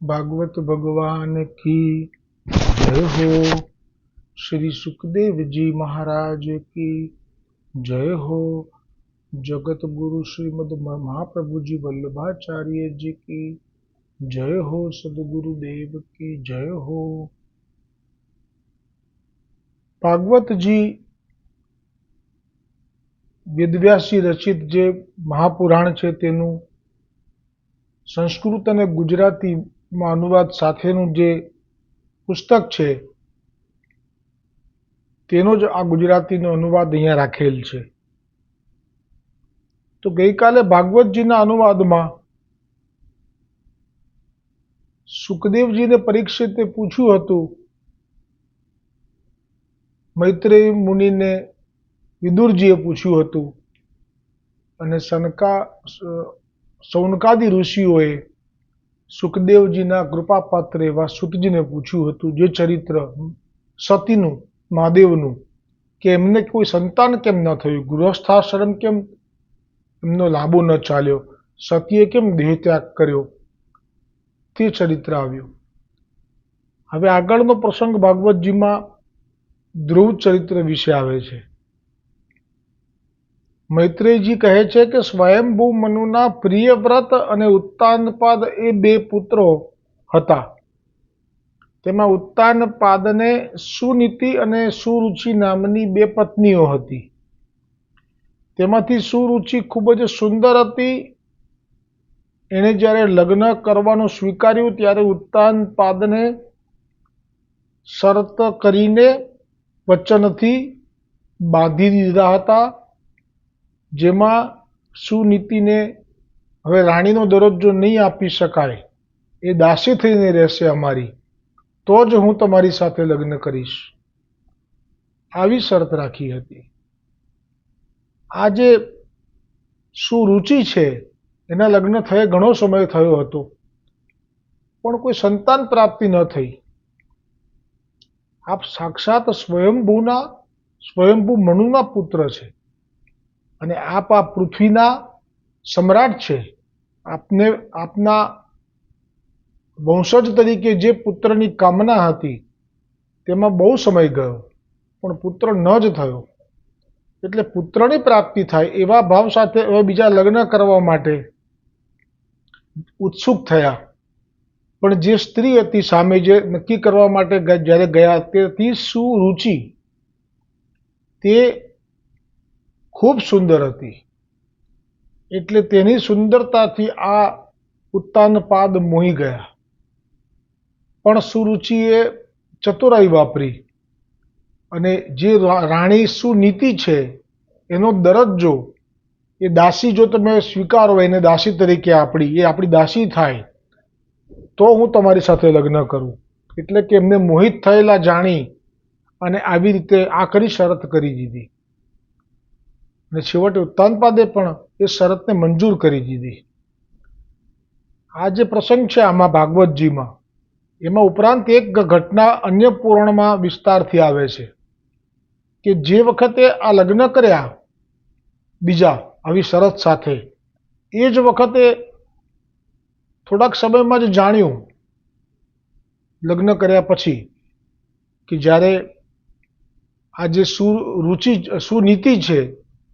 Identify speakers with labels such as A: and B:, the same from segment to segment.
A: भागवत भगवान की जय हो। श्री सुखदेव जी महाराज की जय हो। जगत गुरु श्रीमद महाप्रभु जी वल्लभाचार्य जी की जय हो। सदगुरुदेव की जय हो। भागवत जी વેદવ્યાસજી રચિત જે મહાપુરાણ છે તેનું સંસ્કૃત અને ગુજરાતીમાં અનુવાદ સાથેનું જે પુસ્તક છે તેનો જ આ ગુજરાતીનો અનુવાદ અહીંયા રાખેલ છે। તો ગઈકાલે ભાગવતજીના અનુવાદમાં સુખદેવજીને પરીક્ષિતે પૂછ્યું હતું, મૈત્રેય મુનિને વિદુરજીએ પૂછ્યું હતું અને સૌનકાદી ઋષિઓએ સુખદેવજીના કૃપાપાત્ર એવા સુતજીને પૂછ્યું હતું, જે ચરિત્ર સતીનું, મહાદેવનું, કે એમને કોઈ સંતાન કેમ ન થયું, ગૃહસ્થાશ્રમ કેમ એમનો લાંબો ન ચાલ્યો, સતીએ કેમ દેહ ત્યાગ કર્યો, તે ચરિત્ર આવ્યું। હવે આગળનો પ્રસંગ ભાગવતજીમાં ધ્રુવ ચરિત્ર વિશે આવે છે। મૈત્રેયજી કહે છે કે સ્વયંભૂ મનુના પ્રિયવ્રત અને ઉત્તાનપાદ એ બે પુત્રો હતા। તેમાં ઉત્તાનપાદને સુનીતિ અને સુરુચિ નામની બે પત્નીઓ હતી। તેમાંથી સુરુચિ ખૂબ જ સુંદર હતી। એણે જ્યારે લગ્ન કરવાનું સ્વીકાર્યું ત્યારે ઉત્તાનપાદને શરત કરીને વચનથી બાંધી દીધા હતા, જેમાં સુનીતિને હવે રાણીનો દરજ્જો નહીં આપી શકાય, એ દાસી થઈને રહેશે અમારી, તો જ હું તમારી સાથે લગ્ન કરીશ, આવી શરત રાખી હતી। આ જે સુરુચિ છે એના લગ્ન થયે ઘણો સમય થયો હતો, પણ કોઈ સંતાન પ્રાપ્તિ ન થઈ। આપ સાક્ષાત સ્વયંભૂ મનુના પુત્ર છે અને આપ આ પૃથ્વીના સમ્રાટ છે। આપના વંશજ તરીકે જે પુત્રની કામના હતી તેમાં બહુ સમય ગયો, પણ પુત્ર ન જ થયો, એટલે પુત્રની પ્રાપ્તિ થાય એવા ભાવ સાથે હવે બીજા લગ્ન કરવા માટે ઉત્સુક થયા। પણ જે સ્ત્રી હતી સામે, જે નક્કી કરવા માટે જ્યારે ગયા, તે સુરુચિ તે ખૂબ સુંદર હતી, એટલે તેની સુંદરતાથી આ ઉત્તાનપાદ મોહી ગયા। પણ સુરુચિએ ચતુરાઈ વાપરી અને જે રાણી સુનીતિ છે એનો દરજ્જો, એ દાસી જો તમે સ્વીકારો એને દાસી તરીકે, એ આપણી દાસી થાય તો હું તમારી સાથે લગ્ન કરું, એટલે કે એમને મોહિત થયેલા જાણી અને આવી રીતે આકરી શરત કરી દીધી અને છેવટે ઉત્તાનપાદે પણ એ શરતને મંજૂર કરી દીધી। આ જે પ્રસંગ છે આમાં ભાગવતજીમાં, એમાં ઉપરાંત એક ઘટના અન્ય પુરાણમાં વિસ્તારથી આવે છે કે જે વખતે આ લગ્ન કર્યા બીજા આવી શરત સાથે, એ જ વખતે થોડાક સમયમાં જ જાણ્યું લગ્ન કર્યા પછી કે જ્યારે આ જે સુનીતિ છે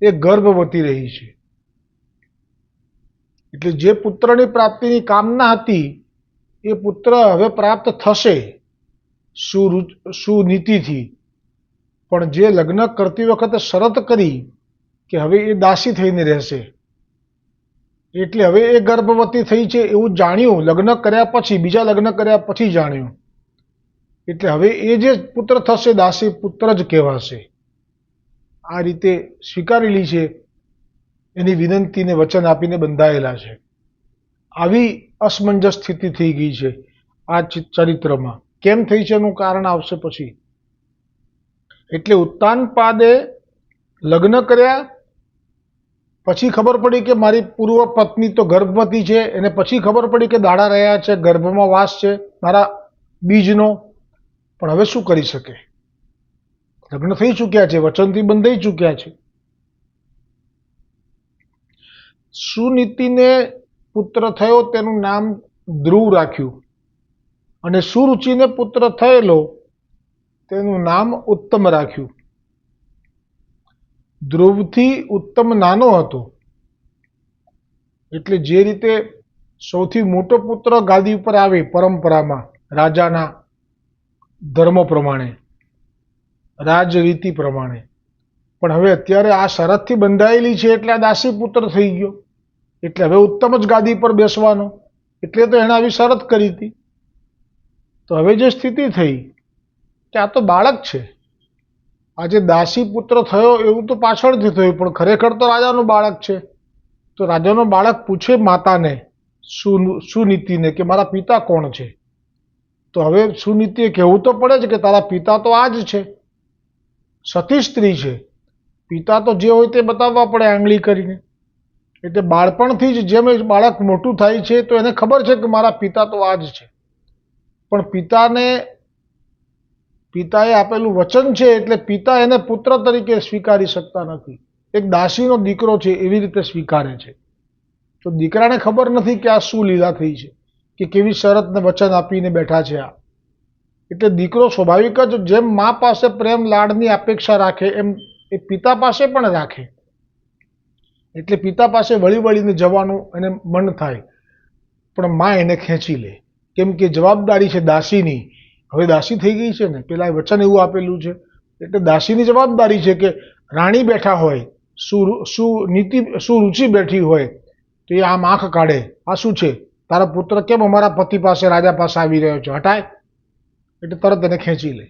A: એ ગર્ભવતી રહી છે, એટલે જે પુત્રની પ્રાપ્તિની કામના હતી એ પુત્ર હવે પ્રાપ્ત થશે સુનીતિથી, પણ જે લગ્ન કરતી વખતે શરત કરી કે હવે એ દાસી થઈને રહેશે, એટલે હવે એ ગર્ભવતી થઈ છે એવું જાણ્યું લગ્ન કર્યા પછી, બીજા લગ્ન કર્યા પછી જાણ્યું, એટલે હવે એ જે પુત્ર થશે દાસી પુત્ર જ કહેવાશે। આ રીતે સ્વીકારેલી છે, એની વિનંતીને વચન આપીને બંધાયેલા છે। આવી અસમંજસ સ્થિતિ થઈ ગઈ છે આ ચરિત્રમાં। કેમ થઈ છે એનું કારણ આવશે પછી। એટલે ઉત્તાનપાદે લગ્ન કર્યા પછી ખબર પડી કે મારી પૂર્વ પત્ની તો ગર્ભવતી છે, એને પછી ખબર પડી કે દાડા રહ્યા છે, ગર્ભમાં વાસ છે મારા બીજનો, પણ હવે શું કરી શકે, લગ્ન થઈ ચૂક્યા છે, વચનથી બંધાઈ ચૂક્યા છે। સુનીતિને પુત્ર થયો, તેનું નામ ધ્રુવ રાખ્યું। અને સુરુચિને પુત્ર થયેલો તેનું નામ ઉત્તમ રાખ્યું. ધ્રુવથી ઉત્તમ નાનો હતો, એટલે જે રીતે સૌથી મોટો પુત્ર ગાદી ઉપર આવે પરંપરામાં, રાજાના ધર્મ પ્રમાણે, રાજરીતિ પ્રમાણે, પણ હવે અત્યારે આ શરતથી બંધાયેલી છે એટલે આ દાસી પુત્ર થઈ ગયો, એટલે હવે ઉત્તમ જ ગાદી પર બેસવાનો, એટલે તો એણે આવી શરત કરી હતી. તો હવે જે સ્થિતિ થઈ કે આ તો બાળક છે, આજે દાસી પુત્ર થયો એવું તો પાછળથી થયું, પણ ખરેખર તો રાજાનું બાળક છે. તો રાજાનો બાળક પૂછે માતાને, સુનીતિને, કે મારા પિતા કોણ છે? તો હવે સુનીતિએ કહેવું તો પડે છે કે તારા પિતા તો આ જ છે, સતી સ્ત્રી છે. પિતા તો જે હોય તે બતાવવા પડે આંગળી કરીને. એટલે બાળપણથી જ જેમ બાળક મોટું થાય છે તો એને ખબર છે કે મારા પિતા તો આ જ છે, પણ પિતાએ આપેલું વચન છે એટલે પિતા એને પુત્ર તરીકે સ્વીકારી શકતા નથી. એક દાસીનો દીકરો છે એવી રીતે સ્વીકારે છે. તો દીકરાને ખબર નથી કે આ શું લીલા થઈ છે, કે કેવી શરતને વચન આપીને બેઠા છે આ. એટલે દીકરો સ્વાભાવિક જ જેમ મા પાસે પ્રેમ લાડની અપેક્ષા રાખે એમ એ પિતા પાસે પણ રાખે. એટલે પિતા પાસે વળી વળીને જવાનું એને મન થાય, પણ મા એને ખેંચી લે, કેમ કે જવાબદારી છે દાસીની. હવે દાસી થઈ ગઈ છે ને, પેલા વચન એવું આપેલું છે, એટલે દાસીની જવાબદારી છે કે રાણી બેઠા હોય, સુરુચિ બેઠી હોય તો એ આમ આંખ કાઢે, આ શું છે, તારા પુત્ર કેમ અમારા પતિ પાસે, રાજા પાસે આવી રહ્યો છે, હટાય. એટલે તરત એને ખેંચી લે.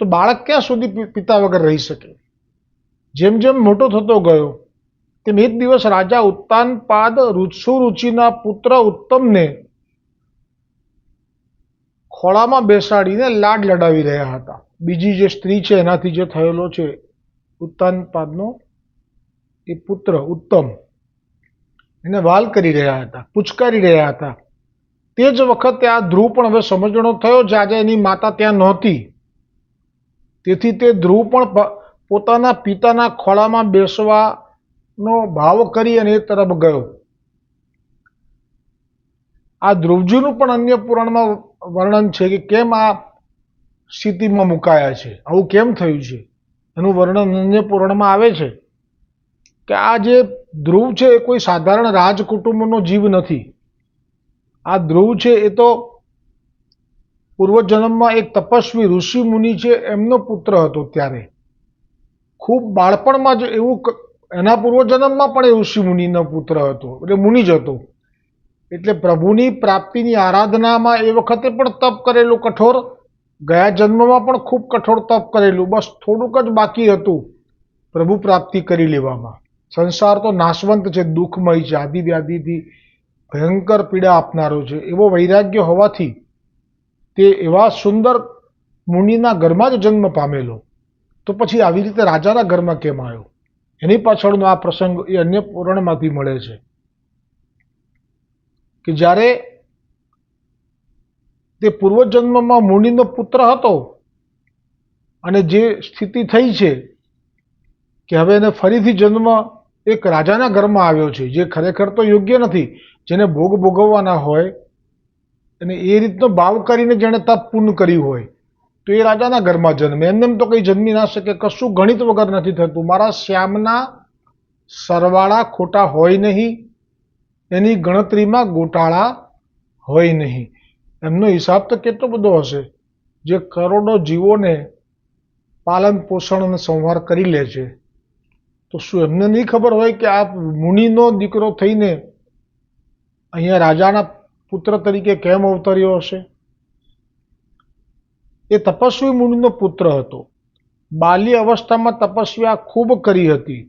A: તો બાળક ક્યાં સુધી પિતા વગર રહી શકે? જેમ જેમ મોટો થતો ગયો તેમ એક દિવસ રાજા ઉત્તાનપાદ સુરુચિના પુત્ર ઉત્તમને ખોળામાં બેસાડીને લાડ લડાવી રહ્યા હતા. બીજી જે સ્ત્રી છે એનાથી જે થયેલો છે ઉત્તાનપાદનો એ પુત્ર ઉત્તમ, એને વાલ કરી રહ્યા હતા, પુચકારી રહ્યા હતા. તે જ વખતે આ ધ્રુવ પણ હવે સમજણો થયો છે, આજે એની માતા ત્યાં નહોતી, તેથી તે ધ્રુવ પણ પોતાના પિતાના ખોળામાં બેસવાનો ભાવ કરી અને એ તરફ ગયો. આ ધ્રુવજીનું પણ અન્ય પુરાણમાં વર્ણન છે કે કેમ આ સ્થિતિમાં મુકાયા છે, આવું કેમ થયું છે, એનું વર્ણન અન્ય પુરાણમાં આવે છે. કે આ જે ધ્રુવ છે એ કોઈ સાધારણ રાજકુટુંબનો જીવ નથી. આ ધ્રુવ છે એ તો પૂર્વજન્મમાં એક તપસ્વી ઋષિ મુનિ છે એમનો પુત્ર હતો. ત્યારે ખૂબ બાળપણમાં જ એવું, એના પૂર્વજન્મમાં પણ એ ઋષિ મુનિનો પુત્ર હતો, એટલે મુનિ જ હતો. એટલે પ્રભુની પ્રાપ્તિની આરાધનામાં એ વખતે પણ તપ કરેલું કઠોર, ગયા જન્મમાં પણ ખૂબ કઠોર તપ કરેલું, બસ થોડુંક જ બાકી હતું પ્રભુ પ્રાપ્તિ કરી લેવામાં. સંસાર તો નાશવંત છે, દુઃખમય છે, આદિ વ્યાધિથી ભયંકર પીડા આપનારો છે. એવો વૈરાગ્ય હોવાથી તે એવા સુંદર મુનિના ઘરમાં જ જન્મ પામેલો, તો પછી આવી રીતે રાજાના ઘરમાં કેમ આવ્યો? એની પાછળનો આ પ્રસંગ એ અન્ય પુરાણમાંથી મળે છે કે જ્યારે તે પૂર્વજન્મમાં મુનિનો પુત્ર હતો અને જે સ્થિતિ થઈ છે કે હવે એને ફરીથી જન્મ એક રાજાના ઘરમાં આવ્યો છે, જે ખરેખર તો યોગ્ય નથી. જેને ભોગ ભોગવવાના હોય અને એ રીતનો ભાવ કરીને જેણે તપ પૂર્ણ કર્યું હોય તો એ રાજાના ઘરમાં જન્મે. એમ તો કંઈ જન્મી ના શકે, કશું ગણિત વગર નથી થતું. મારા શ્યામના સરવાળા ખોટા હોય નહીં, એની ગણતરીમાં ગોટાળા હોય નહીં. એમનો હિસાબ તો કેટલો બધો હશે, જે કરોડો જીવોને પાલન પોષણ અને સંહાર કરી લે છે. તો શું એમને નહીં ખબર હોય કે આ મુનિનો દીકરો થઈને અહીંયા રાજાના પુત્ર તરીકે કેમ અવતર્યો હશે? એ તપસ્વી મુનિનો પુત્ર હતો. બાલ્ય અવસ્થામાં તપસ્યા ખૂબ કરી હતી,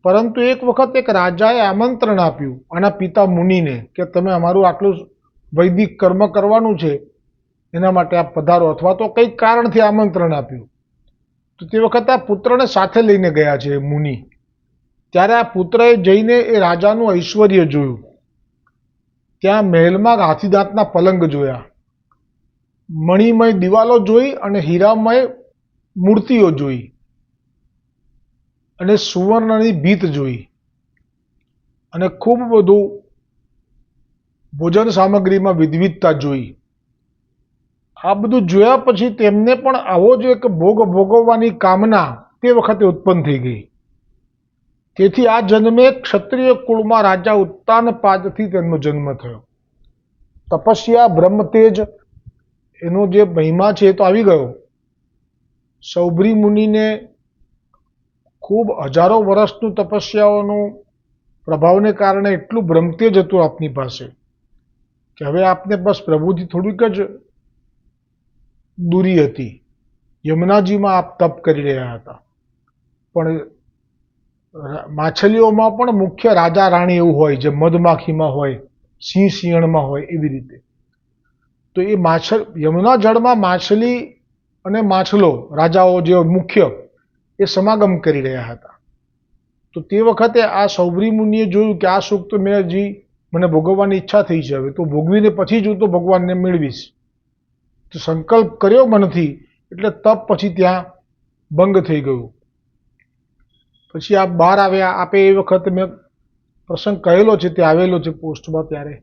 A: પરંતુ એક વખત એક રાજાએ આમંત્રણ આપ્યું આના પિતા મુનિને કે તમે અમારું આટલું વૈદિક કર્મ કરવાનું છે, એના માટે આપ પધારો, અથવા તો કંઈક કારણથી આમંત્રણ આપ્યું. તો તે વખતે આ પુત્રને સાથે લઈને ગયા છે મુનિ. ત્યારે આ પુત્રએ જઈને એ રાજાનું ઐશ્વર્ય જોયું. ત્યાં મહેલમાં હાથીદાંતના પલંગ જોયા, મણિમય દિવાલો જોઈ અને હીરામય મૂર્તિઓ જોઈ અને સુવર્ણની ભીત જોઈ અને ખૂબ બધું ભોજન સામગ્રીમાં વિવિધતા જોઈ. આ બધું જોયા પછી તેમને પણ આવો જ એક ભોગ ભોગવવાની કામના તે વખતે ઉત્પન્ન થઈ ગઈ. તેથી આ જન્મે ક્ષત્રિય કુળમાં રાજા ઉત્તાનપાદથી તેમનો જન્મ થયો. તપસ્યા, બ્રહ્મતેજ એનો જે મહિમા છે એ તો આવી ગયો. સૌભરી મુનિને ખૂબ હજારો વર્ષનું તપસ્યાઓનું પ્રભાવને કારણે એટલું બ્રહ્મતેજ હતું આપની પાસે કે હવે આપને બસ પ્રભુથી થોડીક જ દૂરી હતી. યમુનાજીમાં આપ તપ કરી રહ્યા હતા. પણ માછલીઓમાં પણ મુખ્ય રાજા રાણી એવું હોય, જે મધમાખીમાં હોય, સિંહ સિંહણમાં હોય, એવી રીતે. તો એ યમુના જળમાં માછલી અને માછલો રાજાઓ જે મુખ્ય એ સમાગમ કરી રહ્યા હતા. તો તે વખતે આ સૌભરી મુનિએ જોયું કે આ સુખ તો મેં હજી મને ભોગવવાની ઈચ્છા થઈ છે, હવે તો ભોગવીને પછી જ હું તો ભગવાનને મેળવીશ. તો સંકલ્પ કર્યો મનથી, એટલે તપ પછી ત્યાં ભંગ થઈ ગયું. પછી આપ બહાર આવ્યા. આપે એ વખતે મેં પ્રસંગ કહેલો છે, તે આવેલો છે પોસ્ટમાં, ત્યારે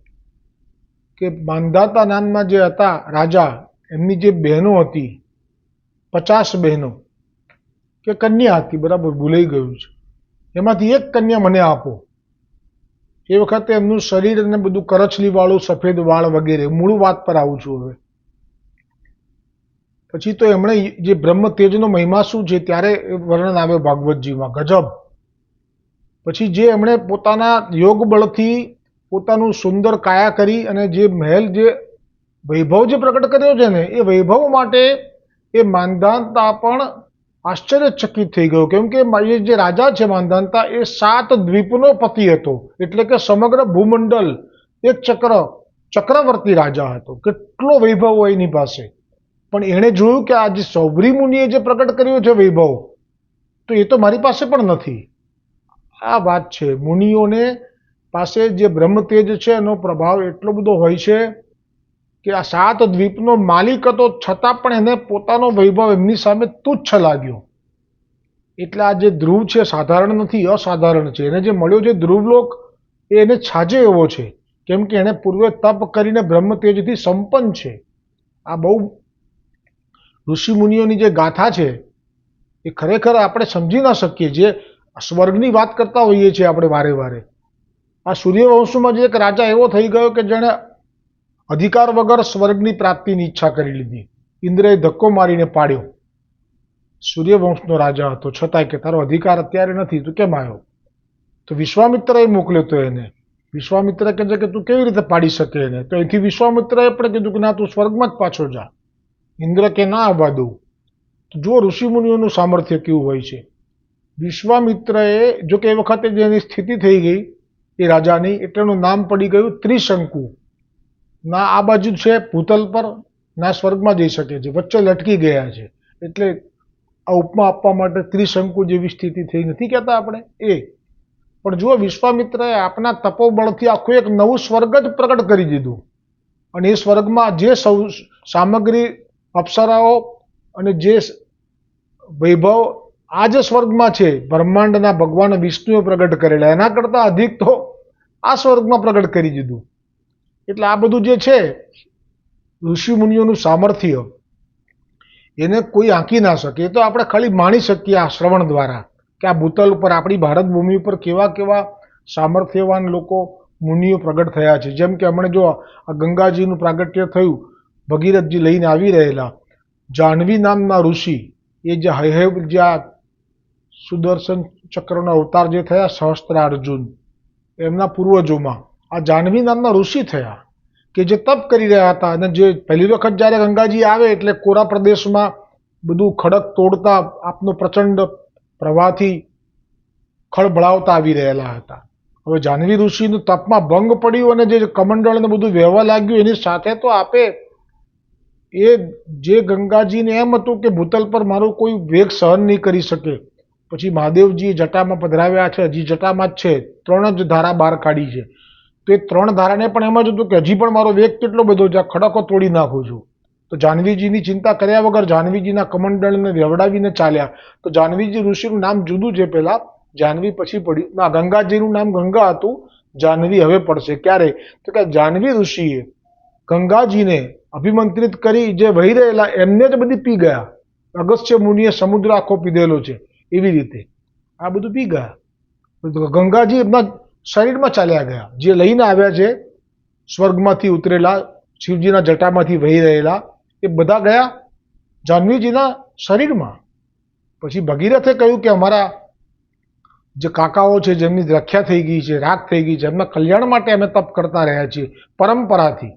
A: કે માંધાતા નામના જે હતા રાજા, એમની જે બહેનો હતી 50 બહેનો કે કન્યા હતી, બરાબર ભૂલાઈ ગયું છે, એમાંથી એક કન્યા મને આપો. એ વખતે એમનું શરીર અને બધું કરચલી વાળું, સફેદ વાળ વગેરે. મૂળ વાત પર આવું છું હવે. પછી તો એમણે જે બ્રહ્મ તેજનો મહિમા શું છે ત્યારે વર્ણન આવે ભાગવતજીમાં, ગજબ. પછી જે એમણે પોતાના યોગ બળથી પોતાનું સુંદર કાયા કરી અને જે મહેલ, જે વૈભવ જે પ્રગટ કર્યો છે ને, એ વૈભવ માટે એ માંધાતા પણ આશ્ચર્યચકિત થઈ ગયો. કેમ કે એ જે રાજા છે માંધાતા, એ 7 દ્વીપનો પતિ હતો. એટલે કે સમગ્ર ભૂમંડળ એક ચક્રવર્તી રાજા હતો. કેટલો વૈભવ હોય એની પાસે. પણ એણે જોયું કે આ જે સૌભરી મુનિએ જે પ્રગટ કર્યો છે વૈભવ, તો એ તો મારી પાસે પણ નથી. આ વાત છે. મુનિઓને પાસે જે બ્રહ્મતેજ છે એનો પ્રભાવ એટલો બધો હોય છે કે આ 7 દ્વીપનો માલિક હતો, છતાં પણ એને પોતાનો વૈભવ એમની સામે તુચ્છ લાગ્યો. એટલે આ જે ધ્રુવ છે સાધારણ નથી, અસાધારણ છે. એને જે મળ્યો છે ધ્રુવલોક, એ એને છાજે એવો છે. કેમ કે એણે પૂર્વે તપ કરીને બ્રહ્મતેજથી સંપન્ન છે. આ બહુ ઋષિ મુનિઓની જે ગાથા છે એ ખરેખર આપણે સમજી ના શકીએ. જે સ્વર્ગની વાત કરતા હોઈએ છીએ આપણે વારે વારે, આ સૂર્યવંશમાં જે એક રાજા એવો થઈ ગયો કે જેણે અધિકાર વગર સ્વર્ગની પ્રાપ્તિની ઈચ્છા કરી લીધી. ઇન્દ્રએ ધક્કો મારીને પાડ્યો. સૂર્યવંશનો રાજા હતો, છતાંય કે તારો અધિકાર અત્યારે નથી, તું કેમ આવ્યો? તો વિશ્વામિત્રએ મોકલ્યો તો એને. વિશ્વામિત્ર કહે છે કે તું કેવી રીતે પાડી શકે એને? તો અહીંથી વિશ્વામિત્રએ પણ કીધું કે ના, તું સ્વર્ગમાં જ પાછો જા. ઇન્દ્ર કે ના આવવા દઉં. તો જુઓ ઋષિમુનિઓનું સામર્થ્ય કેવું હોય છે. વિશ્વામિત્રએ, જો કે એ વખતે જેની સ્થિતિ થઈ ગઈ એ રાજાની, એટલે એનું નામ પડી ગયું ત્રિશંકુ. ના આ બાજુ છે ભૂતલ પર, ના સ્વર્ગમાં જઈ શકે છે, વચ્ચે લટકી ગયા છે. એટલે આ ઉપમા આપવા માટે ત્રિશંકુ જેવી સ્થિતિ થઈ, નથી કહેતા આપણે એ. પણ જુઓ, વિશ્વામિત્રએ આપના તપોબળથી આખું એક નવું સ્વર્ગ જ પ્રગટ કરી દીધું. અને એ સ્વર્ગમાં જે સામગ્રી, અપ્સરાઓ અને જે વૈભવ આ જે સ્વર્ગમાં છે, બ્રહ્માંડના ભગવાન વિષ્ણુએ પ્રગટ કરેલા, એના કરતાં અધિક તો આ સ્વર્ગમાં પ્રગટ કરી દીધું. એટલે આ બધું જે છે ઋષિ મુનિઓનું સામર્થ્ય, એને કોઈ આંકી ના શકે. એ તો આપણે ખાલી માણી શકીએ આ શ્રવણ દ્વારા, કે આ ભૂતલ ઉપર, આપણી ભારત ભૂમિ ઉપર કેવા કેવા સામર્થ્યવાન લોકો, મુનિઓ પ્રગટ થયા છે. જેમ કે હમણાં જો આ ગંગાજીનું પ્રાગટ્ય થયું, ભગીરથજી લઈને આવી રહેલા, જાહ્નવી નામના ઋષિ, એ જે હૈહવ, જે આ સુદર્શન ચક્રનો અવતાર જે થયા સહસ્ત્રાર્જુન, એમના પૂર્વજોમાં આ જાહ્નવી નામના ઋષિ થયા, કે જે તપ કરી રહ્યા હતા. અને જે પહેલી વખત જ્યારે ગંગાજી આવે એટલે કોરા પ્રદેશમાં બધું ખડક તોડતા, આપનો પ્રચંડ પ્રવાહથી ખળભળાવતા આવી રહેલા હતા. હવે જાહ્નવી ઋષિનું તપમાં ભંગ પડ્યું અને જે કમંડળને બધું વહેવા લાગ્યું, એની સાથે તો આપે એ જે ગંગાજીને એમ હતું કે ભૂતલ પર મારું કોઈ વેગ સહન નહીં કરી શકે. પછી મહાદેવજી જટામાં પધરાવ્યા છે, હજી જટામાં જ છે, 3 જ ધારા બહાર કાઢી છે. તો એ 3 ધારાને પણ એમ જ હતું કે હજી પણ મારો વેગ કેટલો બધો છે, આ ખડકો તોડી નાખું છું. તો જાહ્નવીજીની ચિંતા કર્યા વગર જાહ્નવીજીના કમંડળને વેવડાવીને ચાલ્યા. તો જાહ્નવીજી ઋષિનું નામ જુદું છે, પહેલા જાહ્નવી પછી પડ્યું. ના, ગંગાજીનું નામ ગંગા હતું, જાહ્નવી હવે પડશે. ક્યારે? તો કે જાહ્નવી ઋષિએ ગંગાજીને અભિમંત્રિત કરી જે વહી રહેલા એમને જ બધી પી ગયા. અગસ્ત્ય મુનિએ સમુદ્ર આખો પીધેલો છે એવી રીતે આ બધું પી ગયા. ગંગાજી એમના શરીરમાં ચાલ્યા ગયા. જે લઈને આવ્યા છે સ્વર્ગમાંથી ઉતરેલા શિવજીના જટામાંથી વહી રહેલા એ બધા ગયા જાહ્નવીજીના શરીરમાં. પછી ભગીરથે કહ્યું કે અમારા જે કાકાઓ છે જેમની રખ્યા થઈ ગઈ છે, રાખ થઈ ગઈ છે, એમના કલ્યાણ માટે અમે તપ કરતા રહ્યા છીએ પરંપરાથી.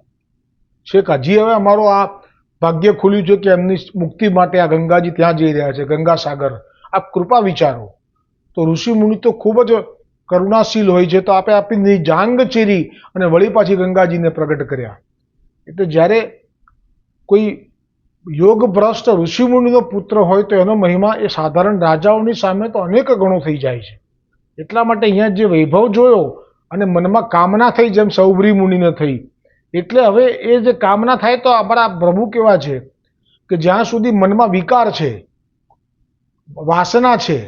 A: છેક હજી હવે અમારું આ ભાગ્ય ખુલ્યું છે કે એમની મુક્તિ માટે આ ગંગાજી ત્યાં જઈ રહ્યા છે, ગંગાસાગર. આપ કૃપા વિચારો. તો ઋષિ મુનિ તો ખૂબ જ કરુણાશીલ હોય છે, તો આપે આપણી જાંગ ચીરી અને વળી પાછી ગંગાજીને પ્રગટ કર્યા. એટલે જ્યારે કોઈ યોગ ભ્રષ્ટ ઋષિમુનિનો પુત્ર હોય તો એનો મહિમા એ સાધારણ રાજાઓની સામે તો અનેક ગણો થઈ જાય છે. એટલા માટે અહીંયા જે વૈભવ જોયો અને મનમાં કામના થઈ જેમ સૌભરી મુનિને થઈ, એટલે હવે એ જે કામના થાય તો અમારા પ્રભુ કેવા છે કે જ્યાં સુધી મનમાં વિકાર છે, વાસના છે,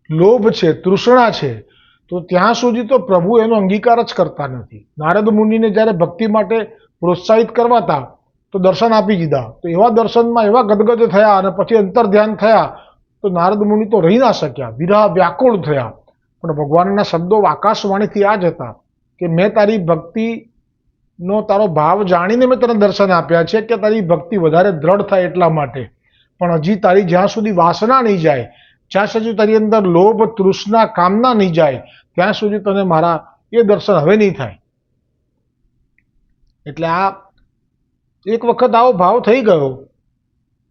A: લોભ છે, તૃષ્ણા છે, તો ત્યાં સુધી તો પ્રભુ એનો અંગીકાર જ કરતા નથી. નારદ મુનિને જ્યારે ભક્તિ માટે પ્રોત્સાહિત કરવાતા તો દર્શન આપી દીધા, તો એવા દર્શનમાં એવા ગદગદ થયા અને પછી અંતર ધ્યાન થયા તો નારદ મુનિ તો રહી ના શક્યા, વિરહ વ્યાકુળ થયા. પણ ભગવાનના શબ્દો આકાશવાણીથી આ જ હતા કે મેં તારી ભક્તિનો તારો ભાવ જાણીને મેં તને દર્શન આપ્યા છે કે તારી ભક્તિ વધારે દ્રઢ થાય એટલા માટે. પણ હજી તારી જ્યાં સુધી વાસના નહીં જાય, જ્યાં સુધી તારી અંદર લોભ, તૃષ્ણા, કામના નહીં જાય, ત્યાં સુધી તને મારા એ દર્શન હવે નહીં થાય. એટલે આ એક વખત આવો ભાવ થઈ ગયો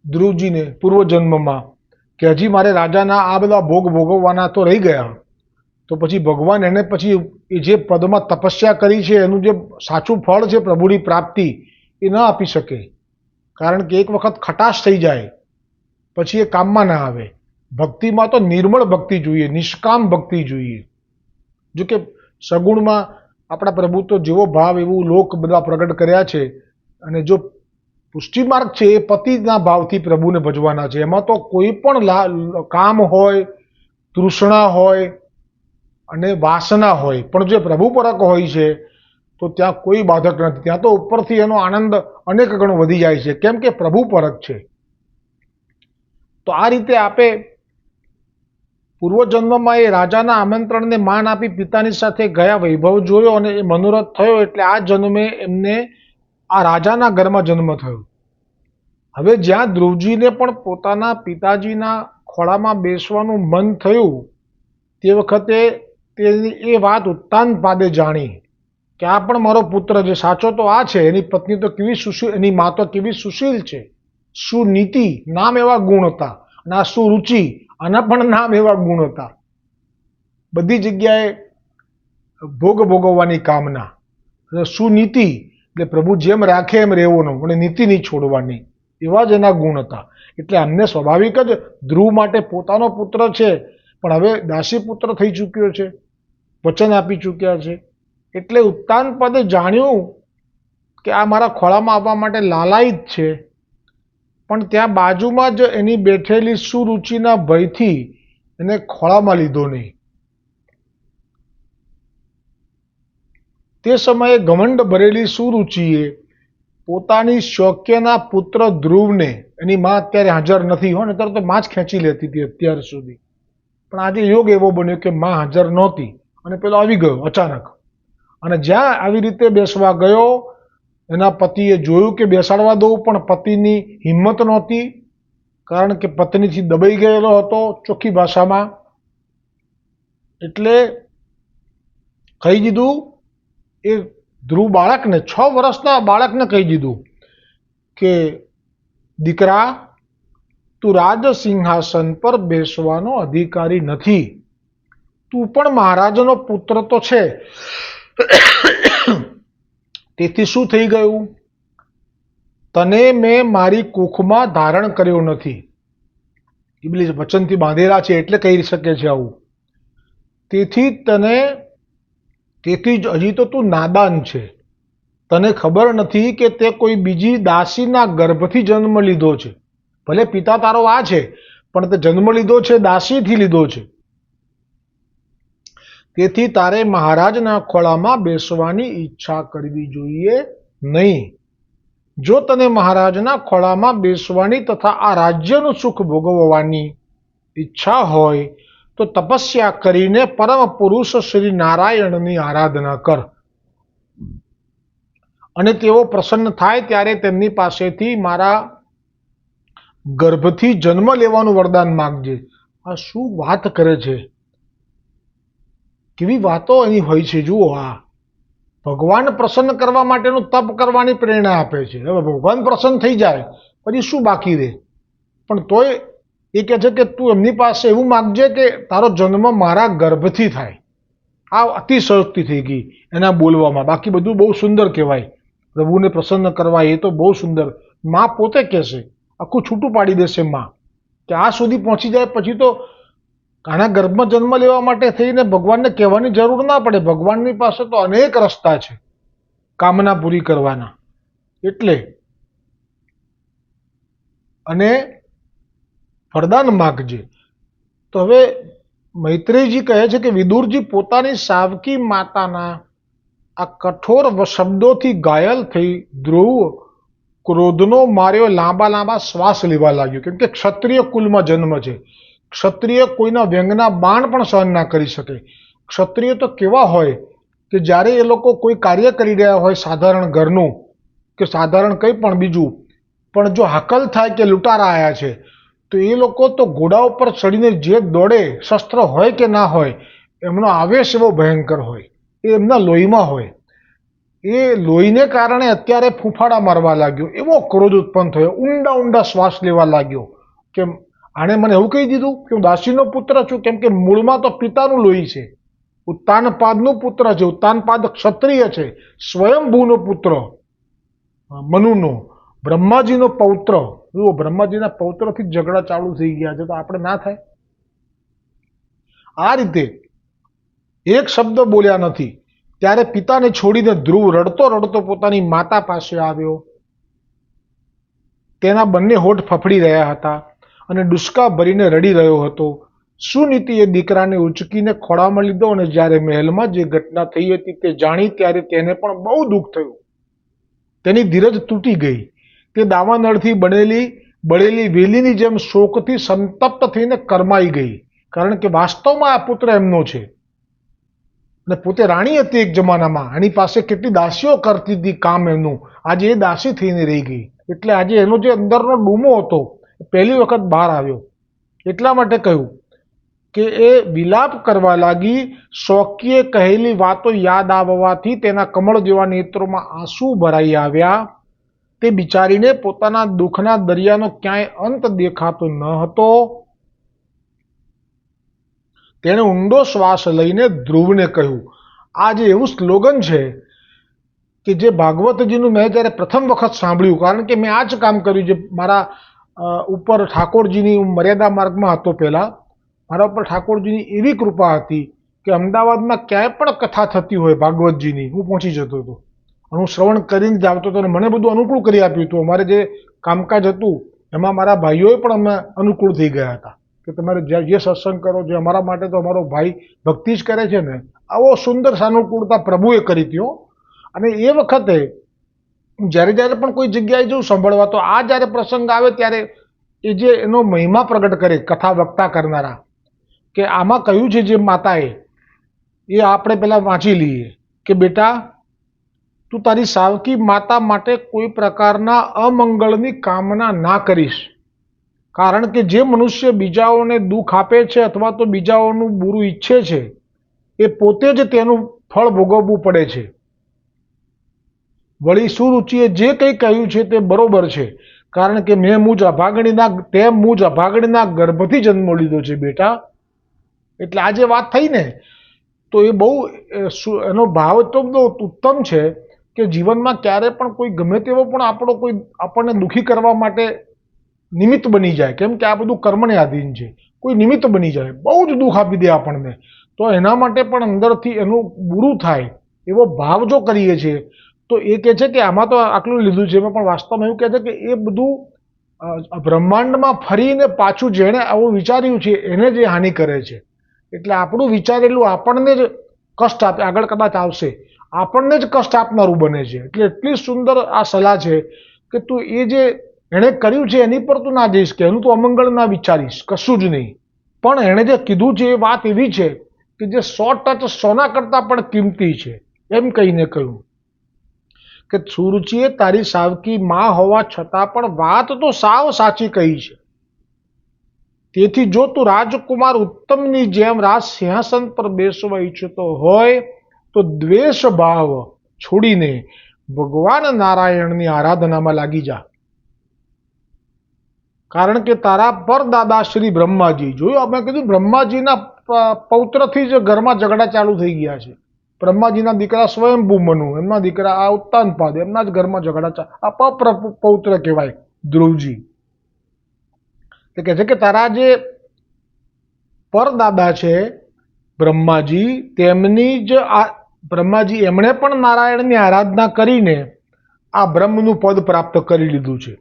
A: ધ્રુવજીને પૂર્વજન્મમાં કે હજી મારે રાજાના આ બધા ભોગ ભોગવવાના તો રહી ગયા. તો પછી ભગવાન એને પછી એ જે પદમાં તપસ્યા કરી છે એનું જે સાચું ફળ છે પ્રભુની પ્રાપ્તિ એ ન આપી શકે. કારણ કે એક વખત ખટાશ થઈ જાય પછી એ કામમાં ના આવે. ભક્તિમાં તો નિર્મળ ભક્તિ જોઈએ, નિષ્કામ ભક્તિ જોઈએ. જો કે સગુણમાં આપણા પ્રભુ તો જેવો ભાવ એવું લોક બધા પ્રગટ કર્યા છે. અને જો પુષ્ટિ માર્ગ છે એ પતિના ભાવથી પ્રભુને ભજવાના છે. એમાં તો કોઈ પણ કામ હોય, તૃષ્ણા હોય અને વાસના હોય, પણ જે પ્રભુ પરક હોય છે તો ત્યાં કોઈ બાધક નથી. ત્યાં તો ઉપરથી એનો આનંદ અનેક ગણો વધી જાય છે, કેમ કે પ્રભુ પરક છે. તો આ રીતે આપે પૂર્વજન્મમાં એ રાજાના આમંત્રણને માન આપી પિતાની સાથે ગયા, વૈભવ જોયો અને એ મનોરથ થયો. એટલે આ જન્મે એમને આ રાજાના ઘરમાં જન્મ થયો. હવે જ્યાં ધ્રુવજીને પણ પોતાના પિતાજીના ખોળામાં બેસવાનું મન થયું તે વખતે તેની એ વાત ઉત્તાન પાદે જાણી કે આ પણ મારો પુત્ર છે. સાચો તો આ છે, એની પત્ની તો કેવી સુશીલ, એની મા તો કેવી સુશીલ છે, સુનીતિ નામ એવા ગુણ હતા, અને આ સુરુચિ આના પણ નામ એવા ગુણ હતા. બધી જગ્યાએ ભોગ ભોગવવાની કામના, સુનીતિ એટલે પ્રભુ જેમ રાખે એમ રહેવાનું અને નીતિ નહીં છોડવાની, એવા જ એના ગુણ હતા. એટલે અમને સ્વાભાવિક જ ધ્રુવ માટે પોતાનો પુત્ર છે પણ હવે દાસી પુત્ર થઈ ચૂક્યો છે, વચન આપી ચૂક્યા છે. એટલે ઉત્તાન પદે જાણ્યું કે આ મારા ખોળામાં આવવા માટે લાલાયિત છે, પણ ત્યાં બાજુમાં જ એની બેઠેલી સુરુચિના ભયથી એને ખોળામાં લીધો નહીં. તે સમયે ઘમંડ ભરેલી સુરુચિએ પોતાની શોક્યના પુત્ર ધ્રુવને, એની માં અત્યારે હાજર નથી હોય ને, ત્યારે તો માં જ ખેંચી લેતી હતી અત્યાર સુધી, પણ આજે યોગ એવો બન્યો કે માં હાજર નહોતી અને પેલો આવી ગયો અચાનક. અને જ્યાં આવી રીતે બેસવા ગયો એના પતિએ જોયું કે બેસાડવા દઉં, પણ પતિની હિંમત નહોતી, કારણ કે પત્નીથી દબાઈ ગયેલો હતો ચોખ્ખી ભાષામાં. એટલે કહી દીધું એ ધ્રુવ બાળકને, 6 વર્ષના બાળકને કહી દીધું કે દીકરા, તું રાજ સિંહાસન પર બેસવાનો અધિકારી નથી. તું પણ મહારાજનો પુત્ર તો છે, તેથી શું થઈ ગયું? તને મેં મારી કુખમાં ધારણ કર્યો નથી. ઇબ્લીસ વચનથી બાંધેલા છે એટલે કહી શકે છે આવું. તેથી જ હજી તો તું નાદાન છે. તને ખબર નથી કે તે કોઈ બીજી દાસીના ગર્ભથી જન્મ લીધો છે. ભલે પિતા તારો આ છે, પણ તે જન્મ લીધો છે દાસીથી લીધો છે. તેથી તારે મહારાજના ખોળામાં બેસવાની ઈચ્છા કરવી જોઈએ નહીં. જો તને મહારાજના ખોળામાં બેસવાની તથા આ રાજ્યનું સુખ ભોગવવાની ઈચ્છા હોય તો તપસ્યા કરીને પરમ પુરુષ શ્રી નારાયણની આરાધના કર અને તેઓ પ્રસન્ન થાય ત્યારે તેમની પાસેથી મારા ગર્ભથી જન્મ લેવાનું વરદાન માંગજે. આ શું વાત કરે છે, કેવી વાતો એની હોય છે. જુઓ, આ ભગવાન પ્રસન્ન કરવા માટેનું તપ કરવાની પ્રેરણા આપે છે. હવે ભગવાન પ્રસન્ન થઈ જાય પછી શું બાકી રહે? પણ તોય એ કહે છે કે તું એમની પાસે એવું માગજે કે તારો જન્મ મારા ગર્ભથી થાય. આ અતિશયોક્તિ થઈ ગઈ એના બોલવામાં. બાકી બધું બહુ સુંદર કહેવાય. પ્રભુને પ્રસન્ન કરવા એ તો બહુ સુંદર. માં પોતે કહેશે, આખું છૂટું પાડી દેશે માં, કે આ સુધી પહોંચી જાય પછી તો આના ગર્ભમાં જન્મ લેવા માટે થઈને ભગવાનને કહેવાની જરૂર ના પડે. ભગવાનની પાસે તો અનેક રસ્તા છે કામના પૂરી કરવાના. એટલે અને વરદાન માગજે. તો હવે મૈત્રેયજી કહે છે કે વિદુરજી પોતાની સાવકી માતાના આ કઠોર શબ્દોથી ઘાયલ થઈ ધ્રુવ ક્રોધનો માર્યો લાંબા લાંબા શ્વાસ લેવા લાગ્યો. કેમ કે ક્ષત્રિય કુલમાં જન્મ છે. ક્ષત્રિય કોઈના વ્યંગના બાણ પણ સહન ના કરી શકે. ક્ષત્રિય તો કેવા હોય કે જ્યારે એ લોકો કોઈ કાર્ય કરી રહ્યા હોય સાધારણ ઘરનું કે સાધારણ કંઈ પણ બીજું, પણ જો હાકલ થાય કે લૂંટારા આવ્યા છે તો એ લોકો તો ઘોડા ઉપર ચડીને જે દોડે, શસ્ત્ર હોય કે ના હોય, એમનો આવેશ એવો ભયંકર હોય, એ એમના લોહીમાં હોય. એ લોહીને કારણે અત્યારે ફૂંફાડા મારવા લાગ્યો. એવો ક્રોધ ઉત્પન્ન થયો. ઊંડા ઊંડા શ્વાસ લેવા લાગ્યો કે આણે મને એવું કહી દીધું કે હું દાસીનો પુત્ર છું. કેમ કે મૂળમાં તો પિતાનું લોહી છે. ઉત્તાનપાદનું પુત્ર છે. ઉત્તાનપાદ ક્ષત્રિય છે, સ્વયંભૂનો પુત્ર મનુનો, બ્રહ્માજીનો પૌત્ર. જુઓ, બ્રહ્માજીના પૌત્રથી જ ઝઘડા ચાલુ થઈ ગયા છે, તો આપણે ના થાય? આ રીતે એક શબ્દ બોલ્યા નથી ત્યારે પિતાને છોડીને ધ્રુવ રડતો રડતો પોતાની માતા પાસે આવ્યો. તેના બંને હોઠ ફફડી રહ્યા હતા અને ડુસકા ભરીને રડી રહ્યો હતો. સુનીતિએ દીકરાને ઉચકીને ખોળામાં લીધો અને જ્યારે મહેલમાં જે ઘટના થઈ હતી તે જાણી ત્યારે તેને પણ બહુ દુઃખ થયું. તેની ધીરજ તૂટી ગઈ. તે દાવાનળથી બળેલી વેલીની જેમ શોકથી સંતપ્ત થઈને કરમાઈ ગઈ. કારણ કે વાસ્તવમાં આ પુત્ર એમનો છે અને પોતે રાણી હતી એક જમાનામાં. એની પાસે કેટલી દાસીઓ કરતી હતી કામ એમનું. આજે એ દાસી થઈને રહી ગઈ. એટલે આજે એનો જે અંદરનો ડૂમો હતો પહેલી વખત બહાર આવ્યો. એટલા માટે કહ્યું કે એ વિલાપ કરવા લાગી. શોકીએ કહેલી વાતો યાદ આવવાથી તેના કમળ જેવા નેત્રોમાં આંસુ ભરાઈ આવ્યા. તે બિચારીને પોતાના દુઃખના દરિયાનો ક્યાંય અંત દેખાતો ન હતો. તેણે ઊંડો શ્વાસ લઈને ધ્રુવને કહ્યું, આ જે એવું સ્લોગન છે કે જે ભાગવતજીનું મેં જ્યારે પ્રથમ વખત સાંભળ્યું, કારણ કે મેં આ જ કામ કર્યું. જે મારા ઉપર ઠાકોરજીની મર્યાદા માર્ગમાં હતો પહેલાં, મારા ઉપર ઠાકોરજીની એવી કૃપા હતી કે અમદાવાદમાં ક્યાંય પણ કથા થતી હોય ભાગવતજીની, હું પહોંચી જતો હતો. હું શ્રવણ કરીને જ આવતો હતો અને મને બધું અનુકૂળ કરી આપ્યું હતું. અમારે જે કામકાજ હતું એમાં મારા ભાઈઓએ પણ અમે અનુકૂળ થઈ ગયા હતા કે તમારે જે સત્સંગ કરો, જે અમારા માટે તો અમારો ભાઈ ભક્તિ જ કરે છે ને. આવો સુંદર સાનુકૂળતા પ્રભુએ કરી હતી. અને એ વખતે જ્યારે જ્યારે પણ કોઈ જગ્યાએ જઉં સાંભળવા, તો આ જ્યારે પ્રસંગ આવે ત્યારે એ જે એનો મહિમા પ્રગટ કરે કથા વક્તા કરનારા, કે આમાં કહ્યું છે જે માતાએ, એ આપણે પહેલાં વાંચી લઈએ કે બેટા, તું તારી સાવકી માતા માટે કોઈ પ્રકારના અમંગળની કામના ના કરીશ. કારણ કે જે મનુષ્ય બીજાઓને દુઃખ આપે છે અથવા તો બીજાઓનું બુરું ઈચ્છે છે એ પોતે જ તેનું ફળ ભોગવવું પડે છે. વળી સુરુચિએ જે કંઈ કહ્યું છે તે બરોબર છે. કારણ કે તે મુજ અભાગણીના ગર્ભથી જન્મ લીધો છે બેટા. એટલે આ જે વાત થઈ ને, તો એ બહુ એનો ભાવ તો બહુ ઉત્તમ છે કે જીવનમાં ક્યારે પણ કોઈ ગમે તેવો પણ આપણને દુઃખી કરવા માટે નિમિત્ત બની જાય. કેમ કે આ બધું કર્મને આધીન છે. કોઈ નિમિત્ત બની જાય, બહુ જ દુઃખ આપી દે આપણને, તો એના માટે પણ અંદરથી એનું બુરું થાય એવો ભાવ જો કરીએ છીએ તો એ કહે છે કે આમાં તો આટલું લીધું છે. એમાં પણ વાસ્તવમાં એવું કહે છે કે એ બધું બ્રહ્માંડમાં ફરીને પાછું જેણે આવું વિચાર્યું છે એને જ હાનિ કરે છે. એટલે આપણું વિચારેલું આપણને જ કષ્ટ આપે, આગળ કદાચ આવશે આપણને જ કષ્ટ આપનારું બને છે. એટલે એટલી સુંદર આ સલાહ છે કે તું એ જે એણે કર્યું છે એની પર તું ના જઈશ, કે એનું તું અમંગળ ના વિચારીશ, કશું જ નહીં. પણ એણે જે કીધું છે એ વાત એવી છે કે જે 100 ટચ સોના કરતાં પણ કિંમતી છે, એમ કહીને કહ્યું કે સુરુચિએ તારી સાવકી માં હોવા છતાં પણ વાત તો સાવ સાચી કહી છે. તેથી જો તું રાજકુમાર ઉત્તમની જેમ રાજ સિંહાસન પર બેસવા ઈચ્છતો હોય તો દ્વેષ ભાવ છોડીને ભગવાન નારાયણની આરાધનામાં લાગી જા. કારણ કે તારા પરદાદા શ્રી બ્રહ્માજી, જોયું આપણે કીધું બ્રહ્માજીના પૌત્રથી જ ઘરમાં ઝઘડા ચાલુ થઈ ગયા છે. બ્રહ્માજીના દીકરા સ્વયંભૂ મનુ, એમના દીકરા આ ઉત્તાનપાદ, એમના જ ઘરમાં ઝઘડા આ પૌત્ર કહેવાય ધ્રુવજી. તે કહે છે કે તારા જે પરદાદા છે બ્રહ્માજી, તેમની જ બ્રહ્માજી એમણે પણ નારાયણની આરાધના કરીને આ બ્રહ્મનું પદ પ્રાપ્ત કરી લીધું છે.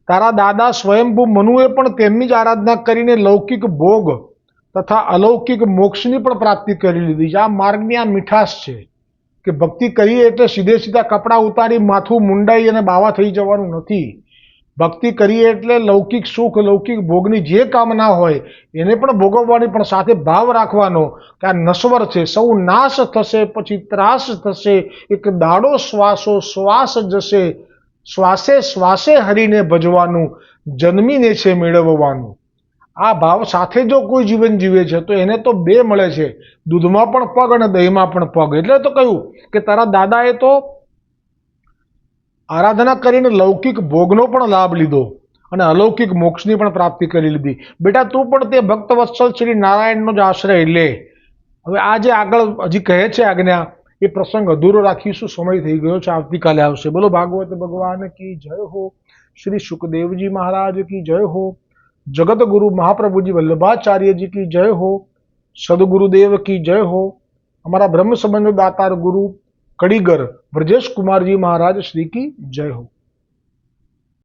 A: તારા દાદા સ્વયંભૂ મનુએ પણ તેમની જ આરાધના કરીને લૌકિક ભોગ તથા અલૌકિક મોક્ષની પણ પ્રાપ્તિ કરી લીધી છે. આ માર્ગની આ મીઠાશ છે કે ભક્તિ કરીએ એટલે સીધે સીધા કપડાં ઉતારી માથું મુંડાઈ અને બાવા થઈ જવાનું નથી. ભક્તિ કરીએ એટલે લૌકિક સુખ, લૌકિક ભોગની જે કામના હોય એને પણ ભોગવવાની, પણ સાથે ભાવ રાખવાનો કે આ નશ્વર છે, સૌ નાશ થશે, પછી ત્રાસ થશે, એક દાડો શ્વાસો શ્વાસ જશે, શ્વાસે શ્વાસે હરીને ભજવાનું, જન્મીને છે મેળવવાનું. આ ભાવ સાથે જો કોઈ જીવન જીવે છે તો એને તો બે મળે છે, દૂધમાં પણ પગ અને દહીંમાં પણ પગ. એટલે તો કહ્યું કે તારા દાદાએ તો આરાધના કરીને લૌકિક ભોગનો પણ લાભ લીધો અને અલૌકિક મોક્ષની પણ પ્રાપ્તિ કરી લીધી. બેટા તું પણ તે ભક્તવત્સલ શ્રી નારાયણનો જ આશ્રય લે. હવે આ જે આગળ હજી કહે છે આજ્ઞા, એ પ્રસંગ અધૂરો રાખીશું, સમય થઈ ગયો છે, આવતીકાલે આવશે. બોલો ભાગવત ભગવાન કી જય હો, શ્રી સુખદેવજી મહારાજ કી જય હો, જગતગુરુ મહાપ્રભુજી વલ્લભાચાર્યજી કી જય હો, સદગુરુદેવ કી જય હો, અમારા બ્રહ્મ સંબંધ દાતાર ગુરુ કડીગર બ્રજેશ કુમારજી મહારાજ શ્રી કી જય હો.